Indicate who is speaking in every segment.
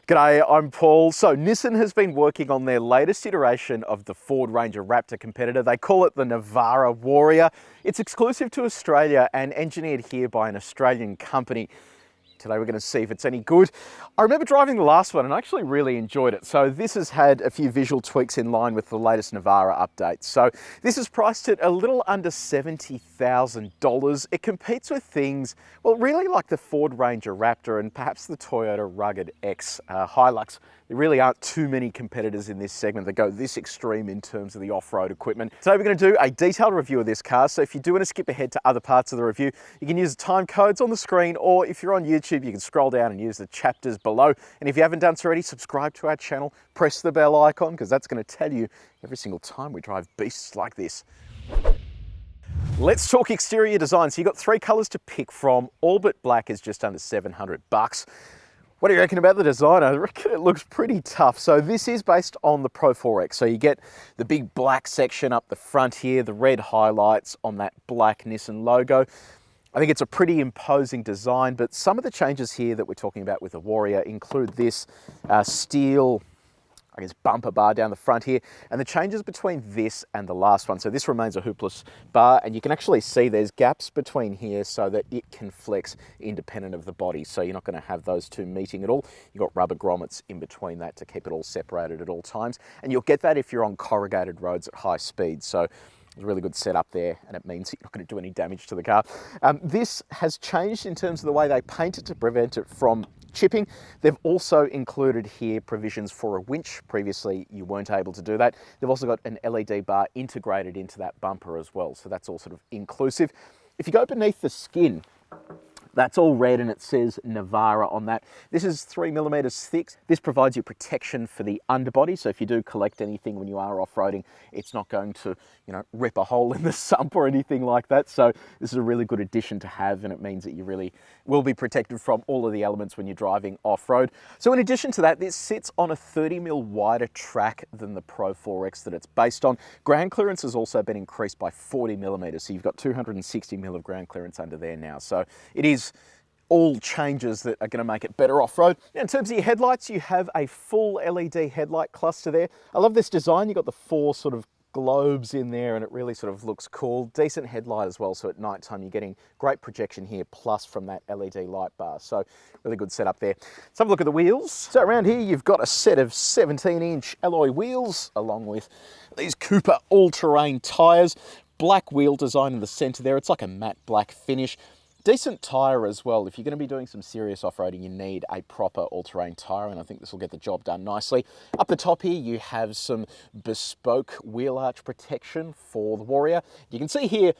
Speaker 1: G'day, I'm Paul. So Nissan has been working on their latest iteration of the Ford Ranger Raptor competitor. They call it the Navara Warrior. It's exclusive to Australia and engineered here by an Australian company. Today we're going to see if it's any good. I remember driving the last one and I actually really enjoyed it. So this has had a few visual tweaks in line with the latest Navara updates. So this is priced at a little under $70,000. It competes with things, well, really like the Ford Ranger Raptor and perhaps the Toyota Rugged X Hilux. There really aren't too many competitors in this segment that go this extreme in terms of the off-road equipment. Today we're going to do a detailed review of this car, so if you do want to skip ahead to other parts of the review, you can use the time codes on the screen, or if you're on YouTube, you can scroll down and use the chapters below. And if you haven't done so already, subscribe to our channel, press the bell icon, because that's going to tell you every single time we drive beasts like this. Let's talk exterior design. So you've got three colors to pick from. All but black is just under $700. What do you reckon about the design? I reckon it looks pretty tough. So this is based on the Pro-4X. So you get the big black section up the front here, the red highlights on that black Nissan logo. I think it's a pretty imposing design, but some of the changes here that we're talking about with the Warrior include this steel, I guess, bumper bar down the front here, and the changes between this and the last one. So this remains a hoopless bar, and you can actually see there's gaps between here so that it can flex independent of the body. So you're not going to have those two meeting at all. You've got rubber grommets in between that to keep it all separated at all times. And you'll get that if you're on corrugated roads at high speed. So it's a really good setup there, and it means you're not going to do any damage to the car. This has changed in terms of the way they paint it to prevent it from chipping. They've also included here provisions for a winch. Previously, you weren't able to do that. They've also got an LED bar integrated into that bumper as well. So that's all sort of inclusive. If you go beneath the skin, that's all red and it says Navara on that. This is 3mm thick. This provides you protection for the underbody. So if you do collect anything when you are off-roading, it's not going to, rip a hole in the sump or anything like that. So this is a really good addition to have, and it means that you really will be protected from all of the elements when you're driving off-road. So in addition to that, this sits on a 30mm wider track than the Pro-4X that it's based on. Ground clearance has also been increased by 40mm. So you've got 260mm of ground clearance under there now. So it is all changes that are going to make it better off-road. Now, in terms of your headlights, you have a full LED headlight cluster there. I love this design. You've got the four sort of globes in there, and it really sort of looks cool. Decent headlight as well, so at night time you're getting great projection here, plus from that LED light bar. So really good setup there. Let's have a look at the wheels. So around here you've got a set of 17-inch alloy wheels, along with these Cooper all-terrain tyres. Black wheel design in the centre there. It's like a matte black finish. Decent tyre as well. If you're going to be doing some serious off-roading, you need a proper all-terrain tyre, and I think this will get the job done nicely. Up the top here, you have some bespoke wheel arch protection for the Warrior. You can see here,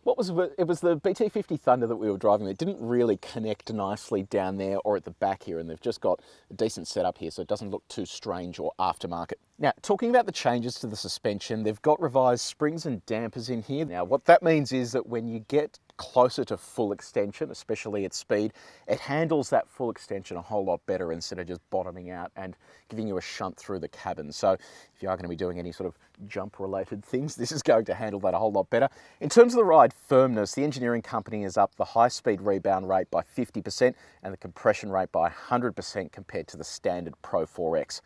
Speaker 1: it was the BT50 Thunder that we were driving that didn't really connect nicely down there or at the back here, and they've just got a decent setup here so it doesn't look too strange or aftermarket. Now, talking about the changes to the suspension, they've got revised springs and dampers in here. Now, what that means is that when you get closer to full extension, especially at speed, it handles that full extension a whole lot better instead of just bottoming out and giving you a shunt through the cabin. So if you are going to be doing any sort of jump related things, this is going to handle that a whole lot better. In terms of the ride firmness, the engineering company has upped the high speed rebound rate by 50% and the compression rate by 100% compared to the standard Pro-4X.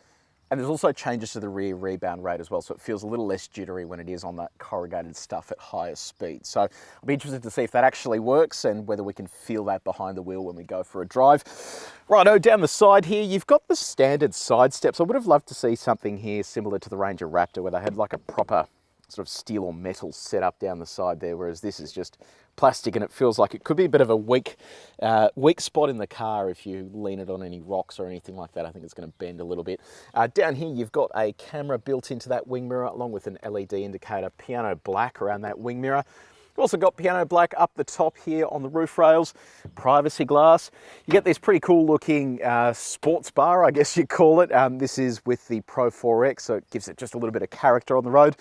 Speaker 1: And there's also changes to the rear rebound rate as well, so it feels a little less jittery when it is on that corrugated stuff at higher speed. So I'll be interested to see if that actually works and whether we can feel that behind the wheel when we go for a drive. Righto, down the side here, you've got the standard side steps. I would have loved to see something here similar to the Ranger Raptor, where they had like a proper sort of steel or metal setup down the side there, whereas this is just plastic, and it feels like it could be a bit of a weak spot in the car if you lean it on any rocks or anything like that. I think it's going to bend a little bit. Down here you've got a camera built into that wing mirror along with an LED indicator, piano black around that wing mirror. You've also got piano black up the top here on the roof rails, privacy glass. You get this pretty cool looking sports bar, I guess you call it. This is with the Pro-4X, so it gives it just a little bit of character on the road.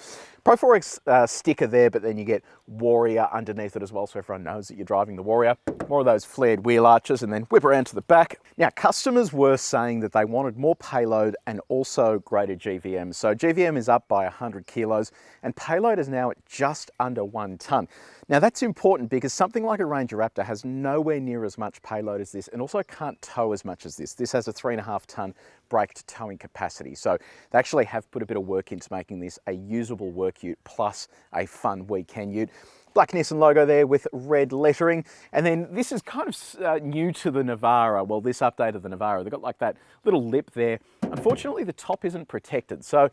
Speaker 1: Pro-4X sticker there, but then you get Warrior underneath it as well, so everyone knows that you're driving the Warrior. More of those flared wheel arches, and then whip around to the back. Now, customers were saying that they wanted more payload and also greater GVM. So GVM is up by 100 kilos, and payload is now at just under 1 ton. Now that's important because something like a Ranger Raptor has nowhere near as much payload as this and also can't tow as much as this. This has a 3.5 tonne brake to towing capacity. So they actually have put a bit of work into making this a usable work ute plus a fun weekend ute. Black Nissan logo there with red lettering. And then this is kind of new to the Navara. Well, this update of the Navara, they've got like that little lip there. Unfortunately, the top isn't protected. So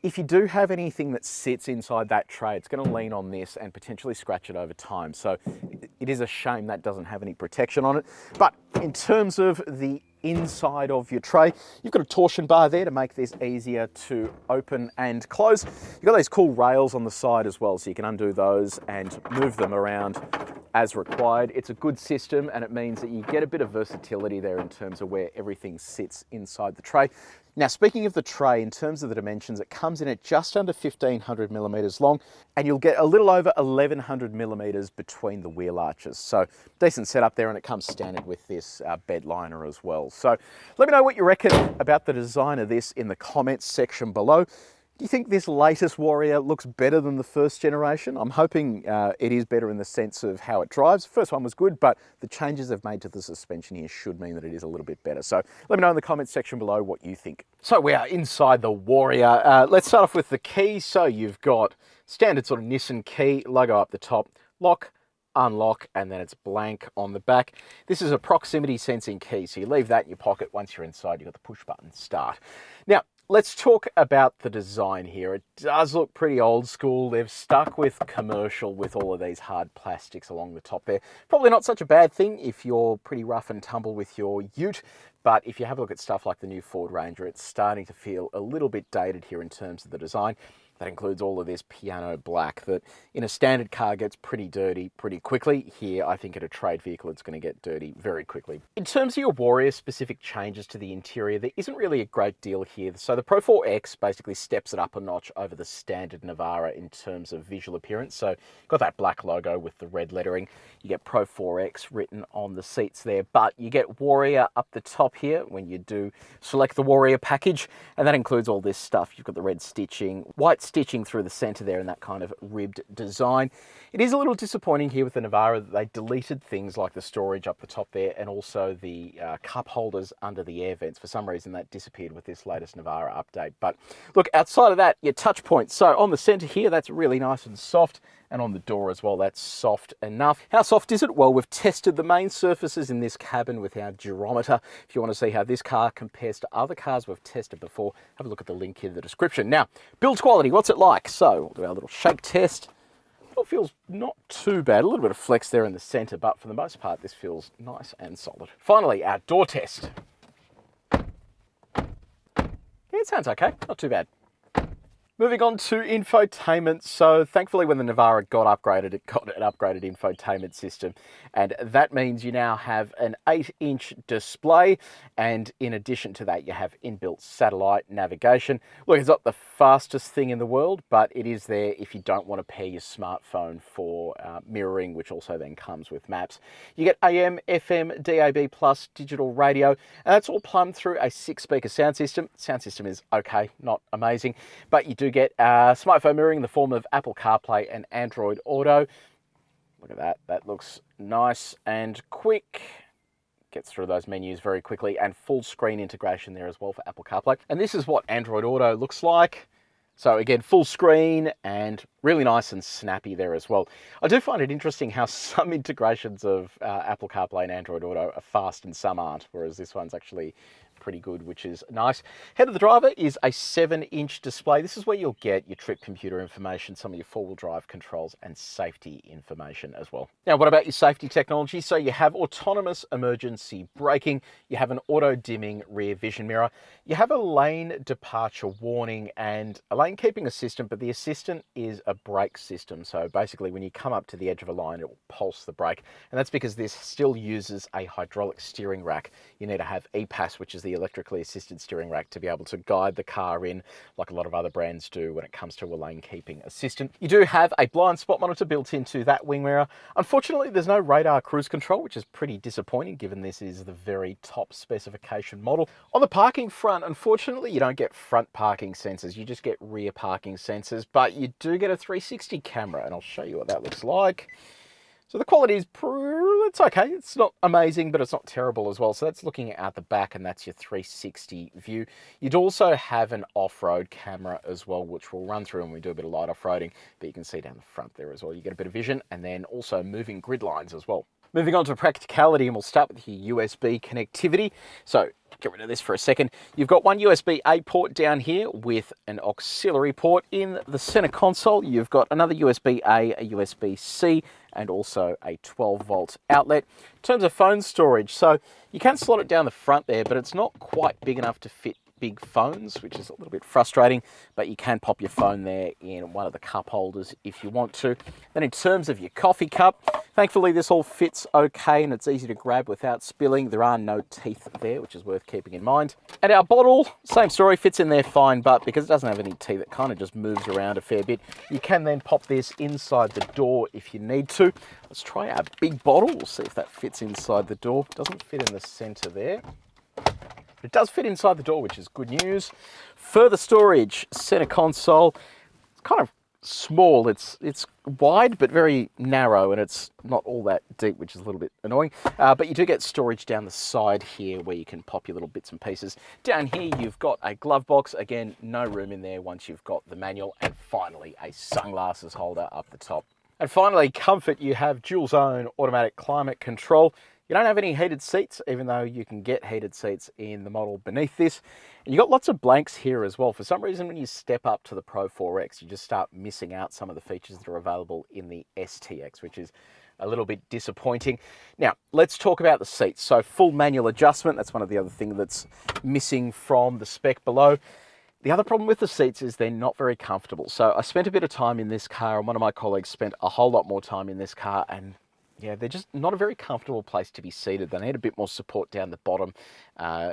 Speaker 1: if you do have anything that sits inside that tray, it's going to lean on this and potentially scratch it over time. So it is a shame that doesn't have any protection on it. But in terms of the inside of your tray, you've got a torsion bar there to make this easier to open and close. You've got these cool rails on the side as well, so you can undo those and move them around as required. It's a good system and it means that you get a bit of versatility there in terms of where everything sits inside the tray. Now, speaking of the tray, in terms of the dimensions, it comes in at just under 1,500 millimeters long, and you'll get a little over 1,100 millimeters between the wheel arches. So decent setup there, and it comes standard with this bed liner as well. So let me know what you reckon about the design of this in the comments section below. Do you think this latest Warrior looks better than the first generation? I'm hoping it is better in the sense of how it drives. The first one was good, but the changes they've made to the suspension here should mean that it is a little bit better. So let me know in the comments section below what you think. So we are inside the Warrior. Let's start off with the keys. So you've got standard sort of Nissan key, logo up the top, lock, unlock, and then it's blank on the back. This is a proximity sensing key, so you leave that in your pocket. Once you're inside, you've got the push button start. Now, let's talk about the design here. It does look pretty old school. They've stuck with commercial with all of these hard plastics along the top there. Probably not such a bad thing if you're pretty rough and tumble with your ute, but if you have a look at stuff like the new Ford Ranger, it's starting to feel a little bit dated here in terms of the design. That includes all of this piano black that in a standard car gets pretty dirty pretty quickly. Here, I think at a trade vehicle, it's going to get dirty very quickly. In terms of your Warrior specific changes to the interior, there isn't really a great deal here. So the Pro-4X basically steps it up a notch over the standard Navara in terms of visual appearance. So got that black logo with the red lettering. You get Pro-4X written on the seats there, but you get Warrior up the top here when you do select the Warrior package. And that includes all this stuff. You've got the red stitching, white stitching through the center there in that kind of ribbed design. It is a little disappointing here with the Navara that they deleted things like the storage up the top there and also the cup holders under the air vents. For some reason that disappeared with this latest Navara update. But look, outside of that, your touch points. So on the center here, that's really nice and soft. And on the door as well, that's soft enough. How soft is it? Well, we've tested the main surfaces in this cabin with our gyrometer. If you want to see how this car compares to other cars we've tested before, have a look at the link here in the description. Now, build quality, what's it like? So we'll do our little shake test. It feels not too bad. A little bit of flex there in the center, but for the most part, this feels nice and solid. Finally, our door test. Yeah, it sounds okay, not too bad. Moving on to infotainment. So thankfully when the Navara got upgraded, it got an upgraded infotainment system. And that means you now have an 8-inch display. And in addition to that, you have inbuilt satellite navigation. Look, it's not the fastest thing in the world, but it is there if you don't want to pair your smartphone for mirroring, which also then comes with maps. You get AM, FM, DAB+, digital radio, and that's all plumbed through a 6-speaker sound system. Sound system is okay, not amazing, but you do get smartphone mirroring in the form of Apple CarPlay and Android Auto. Look at that. That looks nice and quick. Gets through those menus very quickly, and full screen integration there as well for Apple CarPlay. And this is what Android Auto looks like. So again, full screen and really nice and snappy there as well. I do find it interesting how some integrations of Apple CarPlay and Android Auto are fast and some aren't, whereas this one's actually pretty good, which is nice. Head of the driver is a 7-inch display. This is where you'll get your trip computer information, some of your four-wheel drive controls, and safety information as well. Now, what about your safety technology? So you have autonomous emergency braking, you have an auto-dimming rear vision mirror, you have a lane departure warning and a lane keeping assistant, but the assistant is a brake system. So basically when you come up to the edge of a line, it will pulse the brake. And that's because this still uses a hydraulic steering rack. You need to have EPAS, which is the electrically assisted steering rack, to be able to guide the car in like a lot of other brands do when it comes to a lane keeping assistant. You do have a blind spot monitor built into that wing mirror. Unfortunately, there's no radar cruise control, which is pretty disappointing given this is the very top specification model. On the parking front, unfortunately, you don't get front parking sensors, you just get rear parking sensors, but you do get a 360 camera, and I'll show you what that looks like. So the quality is, it's okay. It's not amazing, but it's not terrible as well. So that's looking out the back, and that's your 360 view. You'd also have an off-road camera as well, which we'll run through when we do a bit of light off-roading, but you can see down the front there as well. You get a bit of vision, and then also moving grid lines as well. Moving on to practicality, and we'll start with your USB connectivity. So get rid of this for a second. You've got one USB-A port down here with an auxiliary port. In the center console, you've got another USB-A, a USB-C, and also a 12-volt outlet. In terms of phone storage, so you can slot it down the front there, but it's not quite big enough to fit big phones, which is a little bit frustrating, but you can pop your phone there in one of the cup holders if you want to. Then in terms of your coffee cup, thankfully this all fits okay and it's easy to grab without spilling. There are no teeth there, which is worth keeping in mind. And our bottle, same story, fits in there fine, but because it doesn't have any teeth, it kind of just moves around a fair bit. You can then pop this inside the door if you need to. Let's try our big bottle. We'll see if that fits inside the door. It doesn't fit in the center there. It does fit inside the door, which is good news. Further storage, center console. It's kind of small. It's wide, but very narrow, and it's not all that deep, which is a little bit annoying. But you do get storage down the side here where you can pop your little bits and pieces. Down here, you've got a glove box. Again, no room in there once you've got the manual. And finally, a sunglasses holder up the top. And finally, comfort. You have dual zone automatic climate control. You don't have any heated seats, even though you can get heated seats in the model beneath this. And you've got lots of blanks here as well. For some reason, when you step up to the Pro-4X, you just start missing out some of the features that are available in the STX, which is a little bit disappointing. Now, let's talk about the seats. So full manual adjustment, that's one of the other things that's missing from the spec below. The other problem with the seats is they're not very comfortable. So I spent a bit of time in this car, and one of my colleagues spent a whole lot more time in this car, and yeah, they're just not a very comfortable place to be seated. They need a bit more support down the bottom. Yeah,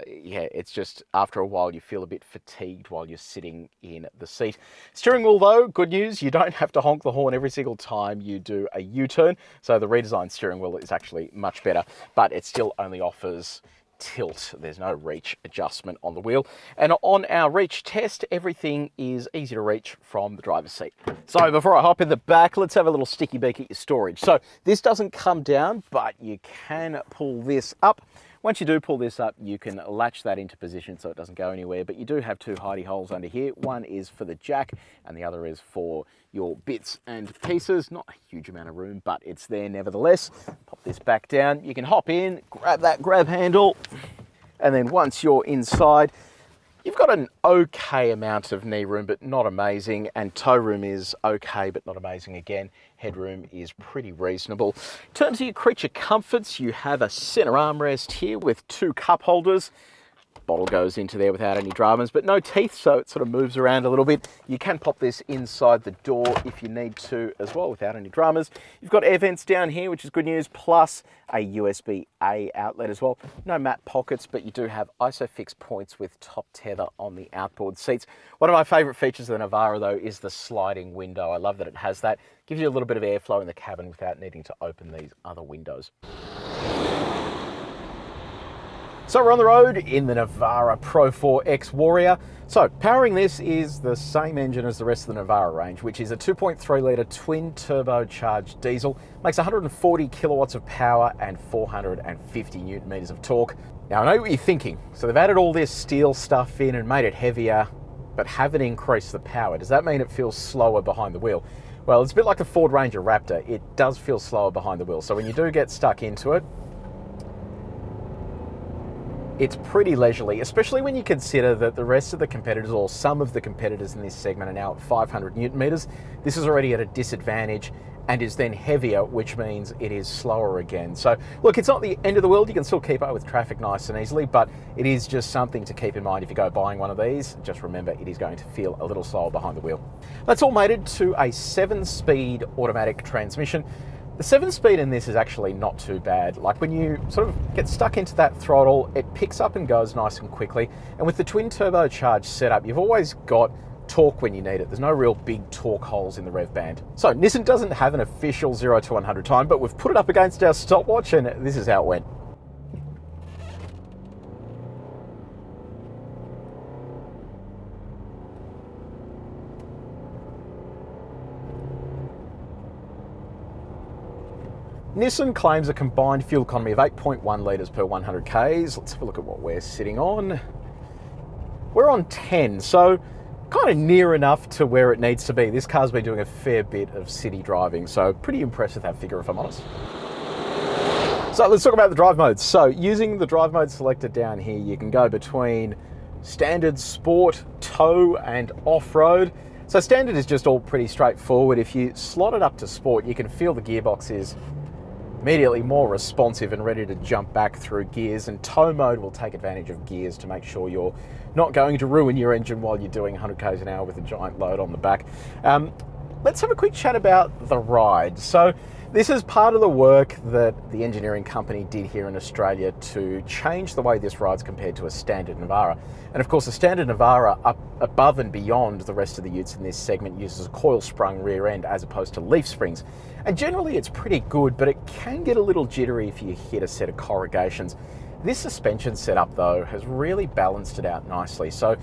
Speaker 1: it's just after a while you feel a bit fatigued while you're sitting in the seat. Steering wheel though, good news, you don't have to honk the horn every single time you do a U-turn. So the redesigned steering wheel is actually much better, but it still only offers tilt. There's no reach adjustment on the wheel. And on our reach test, everything is easy to reach from the driver's seat. So before I hop in the back, let's have a little sticky beak at your storage. So this doesn't come down, but you can pull this up. Once you do pull this up, you can latch that into position so it doesn't go anywhere, but you do have two hidey holes under here. One is for the jack and the other is for your bits and pieces. Not a huge amount of room, but it's there nevertheless. Pop this back down. You can hop in, grab that grab handle, and then once you're inside, you've got an okay amount of knee room, but not amazing, and toe room is okay, but not amazing again. Headroom is pretty reasonable. In terms of your creature comforts, you have a center armrest here with two cup holders. Bottle goes into there without any dramas, but no teeth, so it sort of moves around a little bit. You can pop this inside the door if you need to as well without any dramas. You've got air vents down here, which is good news, plus a USB-A outlet as well. No matte pockets, but you do have ISOFIX points with top tether on the outboard seats. One of my favorite features of the Navara though is the sliding window. I love that it has that. Gives you a little bit of airflow in the cabin without needing to open these other windows. So we're on the road in the Navara Pro-4X Warrior. So powering this is the same engine as the rest of the Navara range, which is a 2.3 litre twin turbocharged diesel. Makes 140 kilowatts of power and 450 newton meters of torque. Now I know what you're thinking. So they've added all this steel stuff in and made it heavier, but haven't increased the power. Does that mean it feels slower behind the wheel? Well, it's a bit like the Ford Ranger Raptor. It does feel slower behind the wheel. So when you do get stuck into it, it's pretty leisurely, especially when you consider that the rest of the competitors, or some of the competitors in this segment, are now at 500 newton meters. This is already at a disadvantage and is then heavier, which means it is slower again. So look, it's not the end of the world. You can still keep up with traffic nice and easily, but it is just something to keep in mind if you go buying one of these. Just remember, it is going to feel a little slower behind the wheel. That's all mated to a 7-speed automatic transmission. The 7-speed in this is actually not too bad. Like when you sort of get stuck into that throttle, it picks up and goes nice and quickly. And with the twin turbocharged setup, you've always got torque when you need it. There's no real big torque holes in the rev band. So Nissan doesn't have an official 0 to 100 time, but we've put it up against our stopwatch and this is how it went. Nissan claims a combined fuel economy of 8.1 litres per 100 Ks. Let's have a look at what we're sitting on. We're on 10, so kind of near enough to where it needs to be. This car's been doing a fair bit of city driving, so pretty impressed with that figure if I'm honest. So let's talk about the drive modes. So using the drive mode selector down here, you can go between standard, sport, tow and off-road. So standard is just all pretty straightforward. If you slot it up to sport, you can feel the gearbox is immediately more responsive and ready to jump back through gears, and tow mode will take advantage of gears to make sure you're not going to ruin your engine while you're doing 100 k's an hour with a giant load on the back. Let's have a quick chat about the ride. So this is part of the work that the engineering company did here in Australia to change the way this ride's compared to a standard Navara. And of course, a standard Navara, up above and beyond the rest of the utes in this segment, uses a coil-sprung rear end as opposed to leaf springs. And generally it's pretty good, but it can get a little jittery if you hit a set of corrugations. This suspension setup though has really balanced it out nicely. So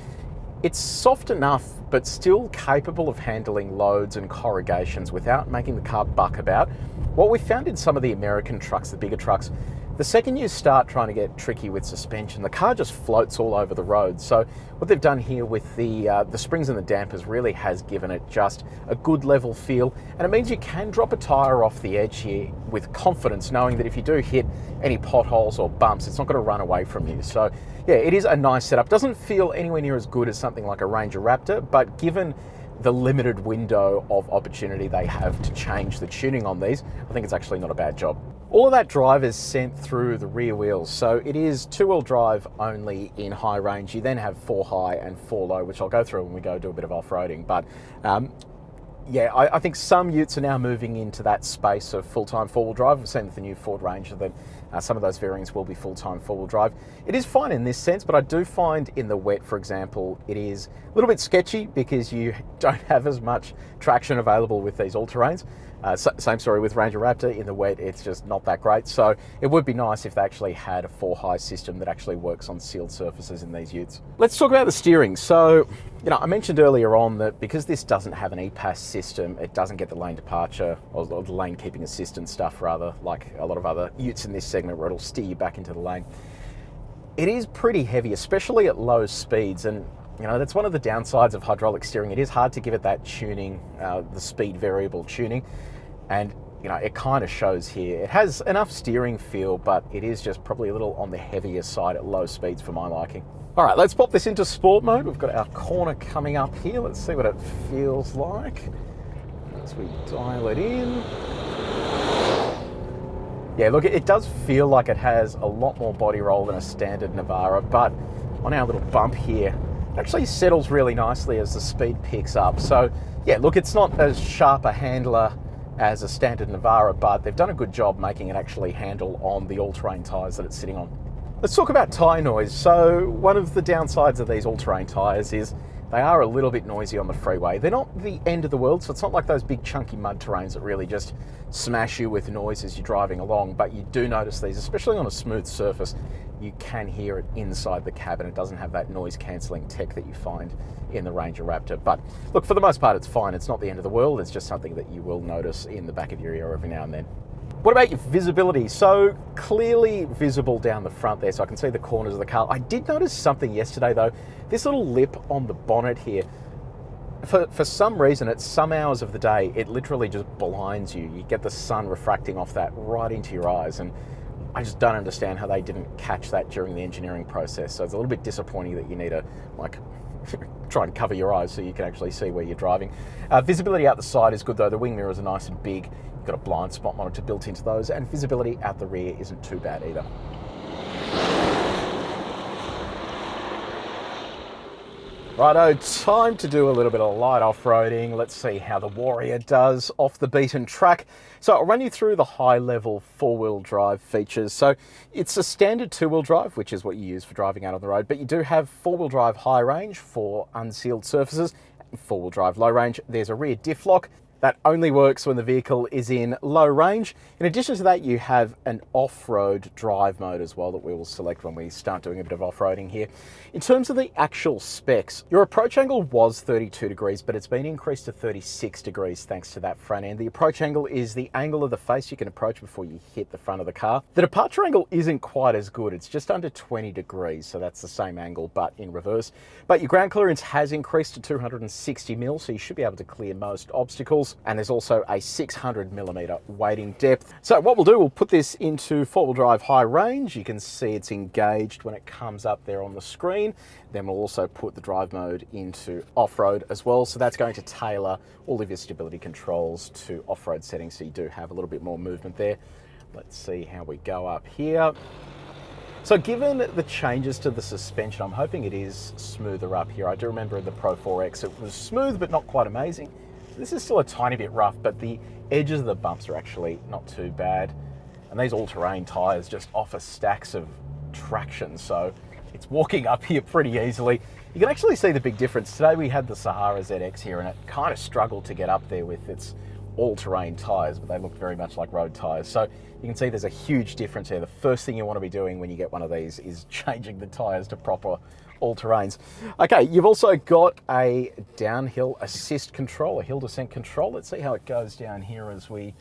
Speaker 1: it's soft enough, but still capable of handling loads and corrugations without making the car buck about. What we found in some of the American trucks, the bigger trucks, the second you start trying to get tricky with suspension, the car just floats all over the road. So what they've done here with the springs and the dampers really has given it just a good level feel, and it means you can drop a tyre off the edge here with confidence, knowing that if you do hit any potholes or bumps, it's not going to run away from you. So yeah, it is a nice setup. Doesn't feel anywhere near as good as something like a Ranger Raptor, but given the limited window of opportunity they have to change the tuning on these, I think it's actually not a bad job. All of that drive is sent through the rear wheels, so it is two-wheel drive only in high range. You then have 4 high and 4 low, which I'll go through when we go do a bit of off-roading. But yeah, I think some utes are now moving into that space of full-time four-wheel drive. We've seen with the new Ford Ranger that some of those variants will be full-time four-wheel drive. It is fine in this sense, but I do find in the wet, for example, it is a little bit sketchy because you don't have as much traction available with these all-terrains. Same story with Ranger Raptor. In the wet, it's just not that great. So it would be nice if they actually had a 4-high system that actually works on sealed surfaces in these utes. Let's talk about the steering. So, you know, I mentioned earlier on that because this doesn't have an EPAS system, it doesn't get the lane departure or the lane keeping assistance stuff, rather, like a lot of other utes in this segment where it'll steer you back into the lane. It is pretty heavy, especially at low speeds, and you know, that's one of the downsides of hydraulic steering. It is hard to give it that tuning, the speed variable tuning, and you know, it kind of shows here. It has enough steering feel, but it is just probably a little on the heavier side at low speeds for my liking. All right, let's pop this into sport mode. We've got our corner coming up here. Let's see what it feels like as we dial it in. Yeah, look, it does feel like it has a lot more body roll than a standard Navara, but on our little bump here, it actually settles really nicely as the speed picks up. So yeah, look, it's not as sharp a handler as a standard Navara, but they've done a good job making it actually handle on the all-terrain tyres that it's sitting on. Let's talk about tyre noise. So one of the downsides of these all-terrain tyres is they are a little bit noisy on the freeway. They're not the end of the world, so it's not like those big chunky mud terrains that really just smash you with noise as you're driving along, but you do notice these, especially on a smooth surface. You can hear it inside the cabin. It doesn't have that noise cancelling tech that you find in the Ranger Raptor. But look, for the most part, it's fine. It's not the end of the world. It's just something that you will notice in the back of your ear every now and then. What about your visibility? So clearly visible down the front there, so I can see the corners of the car. I did notice something yesterday though. This little lip on the bonnet here, for some reason, at some hours of the day, it literally just blinds you. You get the sun refracting off that right into your eyes, and I just don't understand how they didn't catch that during the engineering process. So it's a little bit disappointing that you need to like try and cover your eyes so you can actually see where you're driving. Visibility out the side is good though. The wing mirrors are nice and big. You've got a blind spot monitor built into those, and visibility out the rear isn't too bad either. Righto, time to do a little bit of light off-roading. Let's see how the Warrior does off the beaten track. So I'll run you through the high-level four-wheel drive features. So it's a standard two-wheel drive, which is what you use for driving out on the road, but you do have four-wheel drive high range for unsealed surfaces, four-wheel drive low range. There's a rear diff lock. That only works when the vehicle is in low range. In addition to that, you have an off-road drive mode as well that we will select when we start doing a bit of off-roading here. In terms of the actual specs, your approach angle was 32 degrees, but it's been increased to 36 degrees thanks to that front end. The approach angle is the angle of the face you can approach before you hit the front of the car. The departure angle isn't quite as good. It's just under 20 degrees, so that's the same angle, but in reverse. But your ground clearance has increased to 260 mil, so you should be able to clear most obstacles. And there's also a 600 millimeter wading depth. So what we'll do, we'll put this into four-wheel drive high range. You can see it's engaged when it comes up there on the screen. Then we'll also put the drive mode into off-road as well. So that's going to tailor all of your stability controls to off-road settings, so you do have a little bit more movement there. Let's see how we go up here. So given the changes to the suspension, I'm hoping it is smoother up here. I do remember in the Pro-4X it was smooth but not quite amazing. This is still a tiny bit rough, but the edges of the bumps are actually not too bad. And these all-terrain tyres just offer stacks of traction, so it's walking up here pretty easily. You can actually see the big difference. Today we had the Sahara ZX here and it kind of struggled to get up there with its all-terrain tyres, but they look very much like road tyres. So you can see there's a huge difference here. The first thing you want to be doing when you get one of these is changing the tyres to proper all-terrains. Okay, you've also got a downhill assist control, a hill descent control. Let's see how it goes down here as we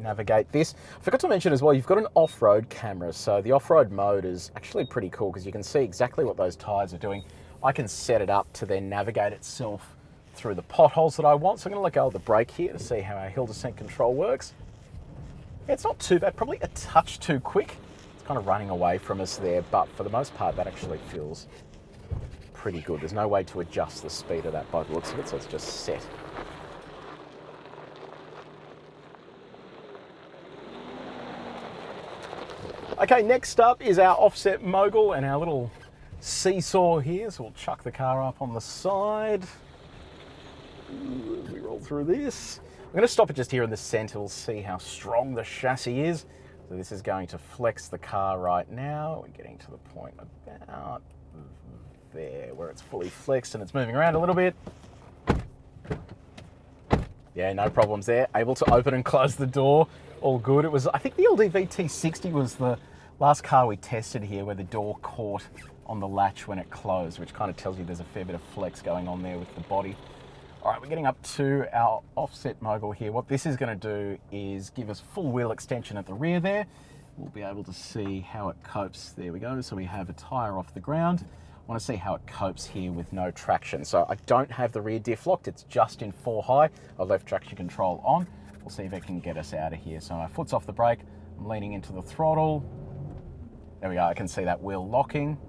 Speaker 1: navigate this. I forgot to mention as well, you've got an off-road camera. So the off-road mode is actually pretty cool because you can see exactly what those tyres are doing. I can set it up to then navigate itself through the potholes that I want. So I'm going to let go of the brake here to see how our hill descent control works. Yeah, it's not too bad, probably a touch too quick. It's kind of running away from us there, but for the most part, that actually feels pretty good. There's no way to adjust the speed of that by the looks of it, so it's just set. Okay, next up is our offset mogul and our little seesaw here. So we'll chuck the car up on the side. We roll through this. I'm going to stop it just here in the center. We'll see how strong the chassis is. So this is going to flex the car right now. We're getting to the point about there where it's fully flexed and it's moving around a little bit. Yeah, no problems there. Able to open and close the door. All good. It was, I think the LDV T60 was the last car we tested here where the door caught on the latch when it closed, which kind of tells you there's a fair bit of flex going on there with the body. All right, we're getting up to our offset mogul here. What this is going to do is give us full wheel extension at the rear there. We'll be able to see how it copes. There we go. So we have a tyre off the ground. I want to see how it copes here with no traction. So I don't have the rear diff locked. It's just in 4 high. I've left traction control on. We'll see if it can get us out of here. So my foot's off the brake. I'm leaning into the throttle. There we go. I can see that wheel locking.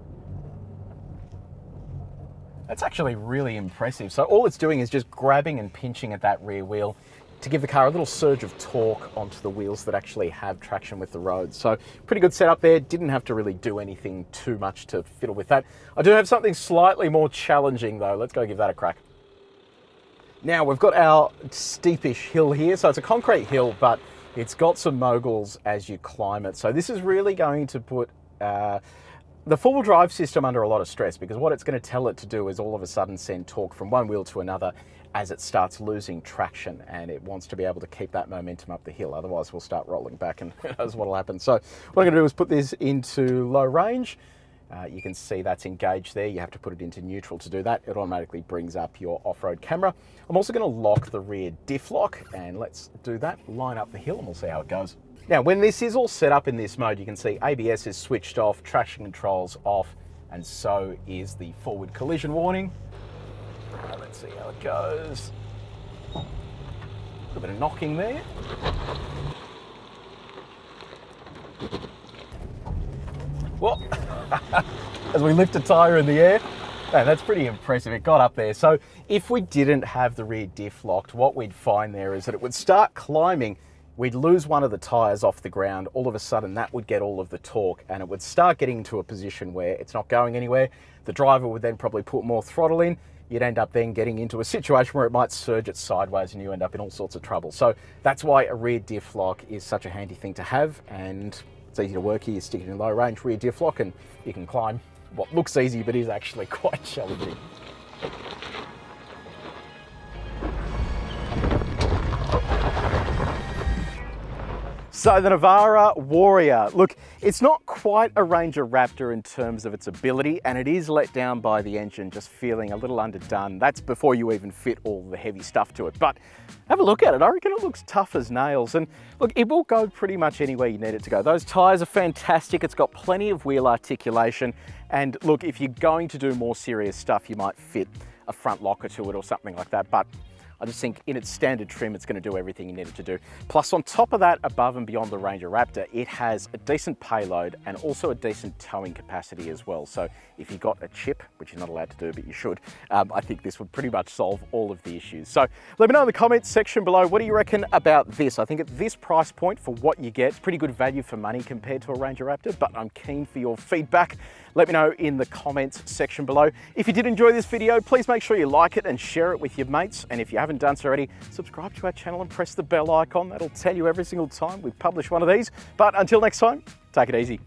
Speaker 1: That's actually really impressive. So all it's doing is just grabbing and pinching at that rear wheel to give the car a little surge of torque onto the wheels that actually have traction with the road. So pretty good setup there. Didn't have to really do anything too much to fiddle with that. I do have something slightly more challenging though. Let's go give that a crack. Now we've got our steepish hill here. So it's a concrete hill, but it's got some moguls as you climb it. So this is really going to put the four-wheel drive system under a lot of stress, because what it's going to tell it to do is all of a sudden send torque from one wheel to another as it starts losing traction, and it wants to be able to keep that momentum up the hill. Otherwise we'll start rolling back and who knows what will happen. So what I'm going to do is put this into low range. You can see that's engaged there. You have to put it into neutral to do that. It automatically brings up your off-road camera. I'm also going to lock the rear diff lock, and let's do that. Line up the hill and we'll see how it goes. Now, when this is all set up in this mode, you can see ABS is switched off, traction control's off, and so is the forward collision warning. Let's see how it goes. A little bit of knocking there. Well, as we lift a tyre in the air, man, that's pretty impressive. It got up there. So if we didn't have the rear diff locked, what we'd find there is that it would start climbing. We'd lose one of the tyres off the ground. All of a sudden, that would get all of the torque, and it would start getting to a position where it's not going anywhere. The driver would then probably put more throttle in. You'd end up then getting into a situation where it might surge it sideways and you end up in all sorts of trouble. So that's why a rear diff lock is such a handy thing to have, and it's easy to work here. You stick it in low range, rear diff lock, and you can climb what looks easy but is actually quite challenging. So the Navara Warrior, look, it's not quite a Ranger Raptor in terms of its ability, and it is let down by the engine, just feeling a little underdone. That's before you even fit all the heavy stuff to it. But have a look at it. I reckon it looks tough as nails. And look, it will go pretty much anywhere you need it to go. Those tyres are fantastic. It's got plenty of wheel articulation. And look, if you're going to do more serious stuff, you might fit a front locker to it or something like that. But I just think in its standard trim, it's going to do everything you need it to do. Plus, on top of that, above and beyond the Ranger Raptor, it has a decent payload and also a decent towing capacity as well. So if you got a chip, which you're not allowed to do, but you should, I think this would pretty much solve all of the issues. So let me know in the comments section below, what do you reckon about this? I think at this price point for what you get, it's pretty good value for money compared to a Ranger Raptor, but I'm keen for your feedback. Let me know in the comments section below. If you did enjoy this video, please make sure you like it and share it with your mates. And if you haven't done so already, subscribe to our channel and press the bell icon. That'll tell you every single time we publish one of these. But until next time, take it easy.